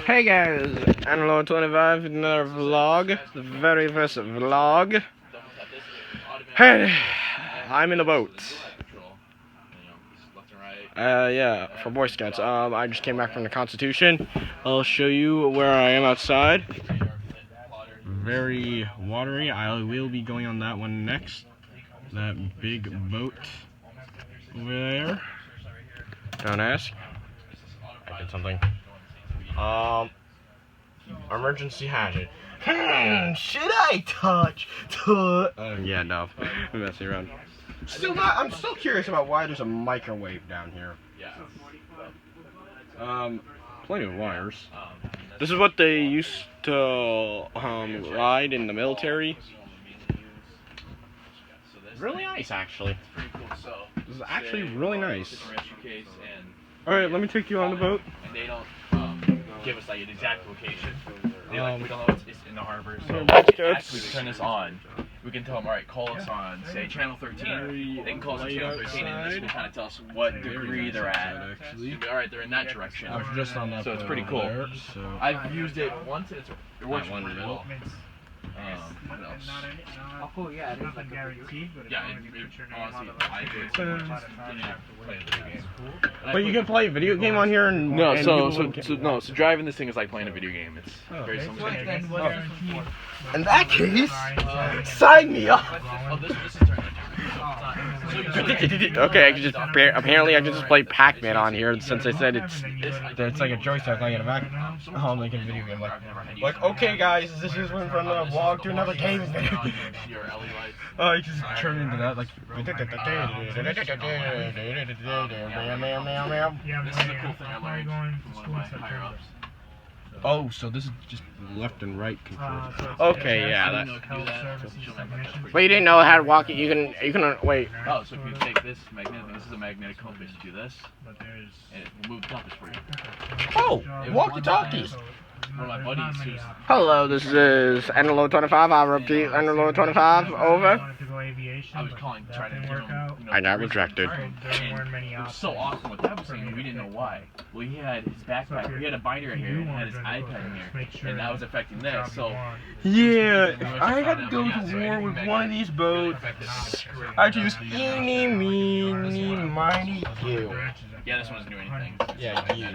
Hey guys, Analog25, another vlog, the very first vlog. Hey, I'm in a boat. Yeah, for Boy Scouts. I just came back from the Constitution. I'll show you where I am outside. Very watery. I will be going on that one next. That big boat over there. Don't ask. I did something. Emergency hazard. Should I touch? Yeah, no. I'm messing around. I'm still curious about why there's a microwave down here. Plenty of wires. This is what they used to ride in the military. Really nice, actually. This is actually really nice. Alright, let me take you on the boat. And they don't give us like an exact location. They we don't know it's in the harbor. So actually, we turn this on. We can tell them, all right, call us on, say, channel 13. They can call us on channel 13, and this will kind of tell us what degree they're at. All right, they're in that direction. I was just on that. So it's pretty cool. There, so. I've used it once, and it works pretty well. What else? Oh, yeah, it is like guaranteed, but yeah, honestly, I do it so much. Play a video game. But you can play a video game on here and so driving this thing is like playing a video game. It's very similar. In that case, sign me up. Oh, this is turning. Okay, I can just apparently I can just play Pac-Man on here since I said it's like a joystick, like in a back. Oh, like a video game, like okay guys, this is one from a vlog to another game. I just turn into that like. This is the cool thing I learned from one of my higher ups. Oh, so this is just left and right control. Okay, yeah. But you didn't know how to walk it. You can wait. Oh, so if you take this magnetic, this is a magnetic compass. You do this, and it will move the compass for you. Oh, walkie-talkies. One of my buddies who's... Hello, this is Analog25. I repeat, Analog25. Over. I was calling, trying to give him, I got rejected. It was so awesome what that was saying. We didn't know why. Well, he had his backpack. He had a binder here and had his iPad in here, and that was affecting this. So yeah, I had to go to war with one of these boats. I just eeny, meeny, miny, you. Yeah, this one doesn't do anything. Yeah, you.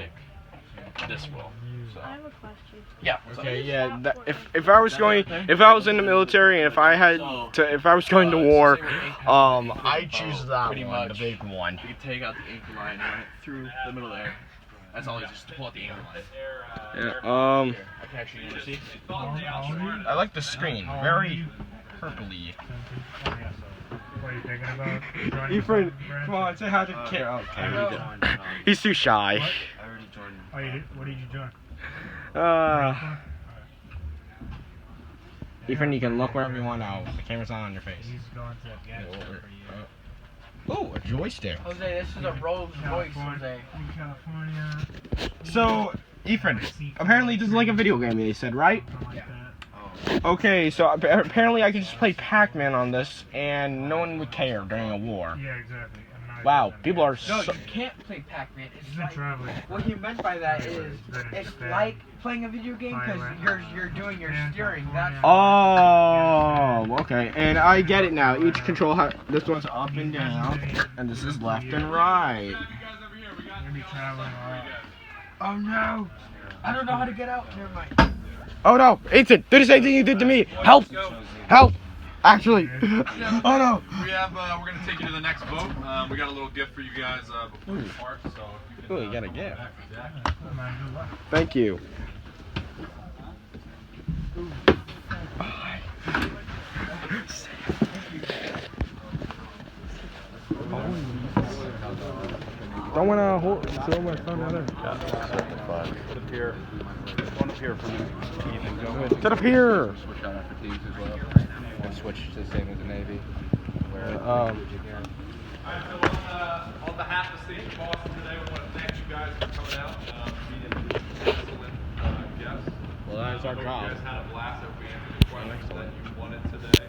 This will. So. I have a question. Yeah. Okay. Yeah. If I was in the military and if I was going to war, I choose that one, the big one. You can take out the anchor line and run it through the middle there. That's all. Just pull out the anchor line. Yeah. I can actually see. I like the screen. Very purpley. What are you thinking about? Efren, come on, say hi to the camera. Okay. He's too shy. Oh, what did you join? Efren, you can look wherever you want now. The camera's on your face. He's going to get it for you. Oh, a joystick. Jose, this is a Rolls Royce, Jose. In California. So, Efren, apparently this is like a video game, they said, right? Okay, so apparently I could just play Pac-Man on this and no one would care during a war. Yeah, exactly. Wow, people are No, so... you can't play Pac-Man. He's been traveling. What he meant by that is, it's like playing a video game because you're doing your steering. That's Oh, okay, and I get it now. Each control, this one's up and down, and this is left and right. You're be traveling a lot. Oh no! I don't know how to get out. Never mind. Oh no, Ethan, do the same thing you did to me. Help! Help! Actually. Oh no. We're gonna take you to the next boat. We got a little gift for you guys before we part, so if you Ooh, you got a gift. Oh, Thank you. Don't wanna throw my phone out there. sit up here. One up here for me. Ethan, go ahead. Sit up here. Switch out after these as well. And switch to the same as the Navy. Um, On behalf of the state of Boston today, we want to thank you guys for coming out. Being excellent guests. Well, that's our You job. guys had a blast. I hope we answered the questions that you wanted today.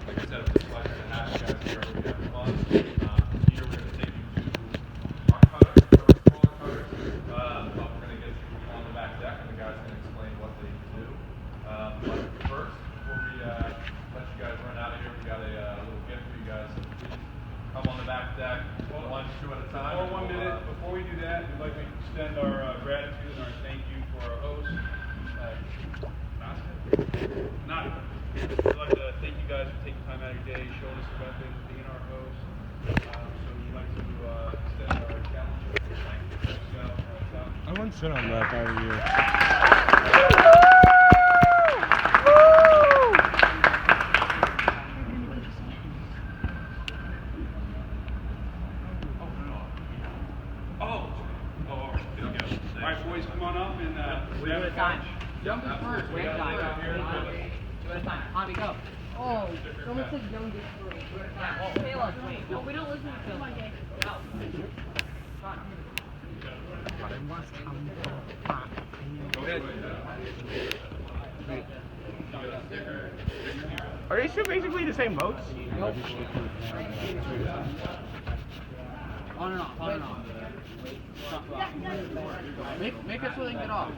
Like I said, it's a pleasure to have you guys here. We have fun. Here we're going to take you to our cutters, our cutters. We're going to get you on the back Not. We'd like to thank you guys for taking time out of your day, showing us the weapons, being our host. So we'd like to extend our challenge. I won't sit on that part of you. Alright, boys, come on up and Two at a time. Jump first. Wait a time. Two at a time. Hobby, go. Oh, someone said youngest three. Kayla, wait. No, we don't listen to Phil. Are these two basically the same boats? Nope. On and off, on and off. Make it so they can get off.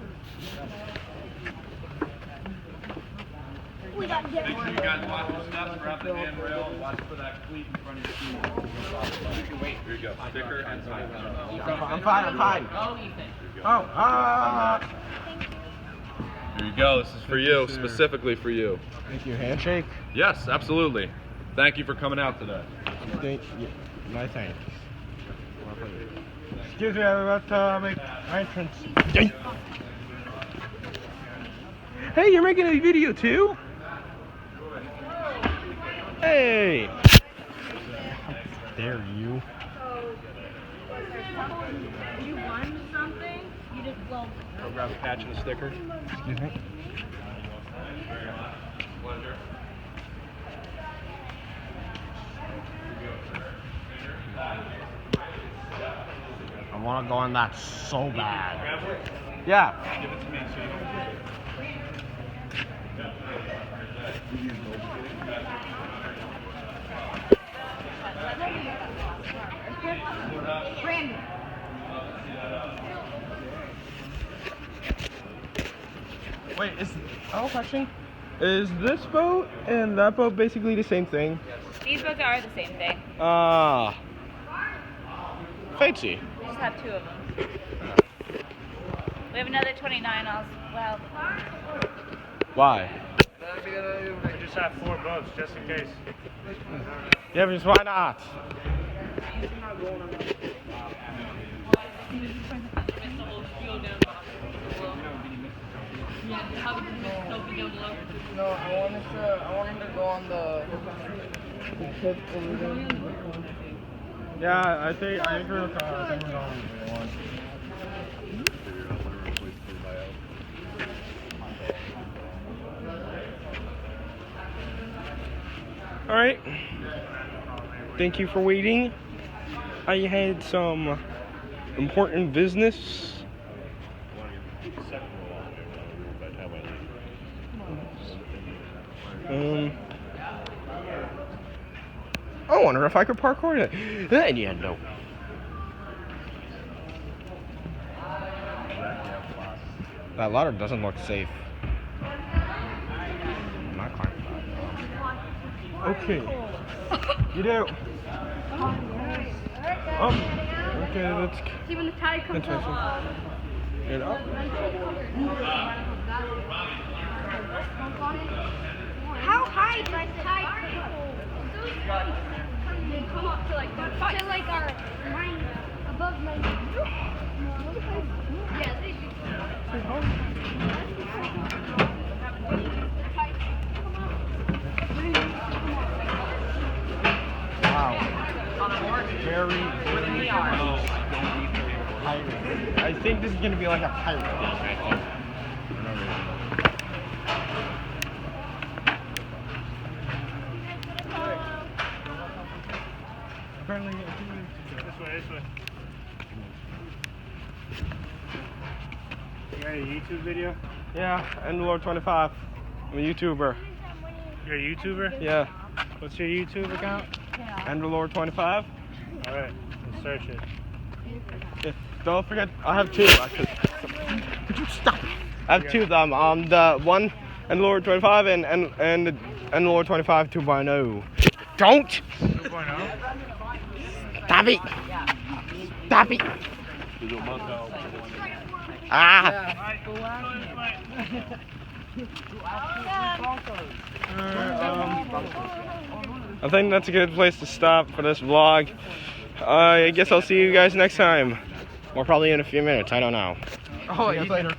We got to get make sure one. you guys watch your steps, grab the handrail, and watch for that cleat in front of your feet. Here you go. Sticker and sign. I'm fine. Go, Ethan. Oh, Here you go. This is for you, specifically for you. Thank you. Handshake. Yes, absolutely. Thank you for coming out today. Thank you. My thanks. Excuse me, I'm about to make my entrance. Hey, you're making a video too? Hey! How dare you? You won something? You just, well, I'll grab a patch and a sticker. Excuse me. I want to go on that so bad. Yeah. Give it to me so you don't Brandon. Wait, I have a question. Is this boat and that boat basically the same thing? These boats are the same thing. Fancy. We just have two of them. We have another 29 also. Well, Why? We just have 4 boats, just in case. Yeah, but just why not? No, I want him to go on the tip over there. Yeah, I think we're going on one. All right. Thank you for waiting. I had some important business. I wonder if I could parkour it. Then yeah, no. That ladder doesn't look safe. I'm not climbing that. Okay. You do. Okay, let's See when the tide comes Interesting. up. get up. How high does the tide come up to like our mine above my yeah, they do. Wow. Very, very pirate. I think this is gonna be like a pirate thing, I think. Apparently, This way. You got a YouTube video? yeah, Endlord 25. I'm a YouTuber. You're a YouTuber? Yeah, What's your YouTube account? Endlord 25. Alright, let's search it. Yeah, don't forget, I have two. Actually. Could you stop? I have two of them. The one Endlord 25 and Endlord 25 2.0. Don't 2.0? stop it. Stop it. Ah. I think that's a good place to stop for this vlog. I guess I'll see you guys next time. Or probably in a few minutes, I don't know. Oh, later.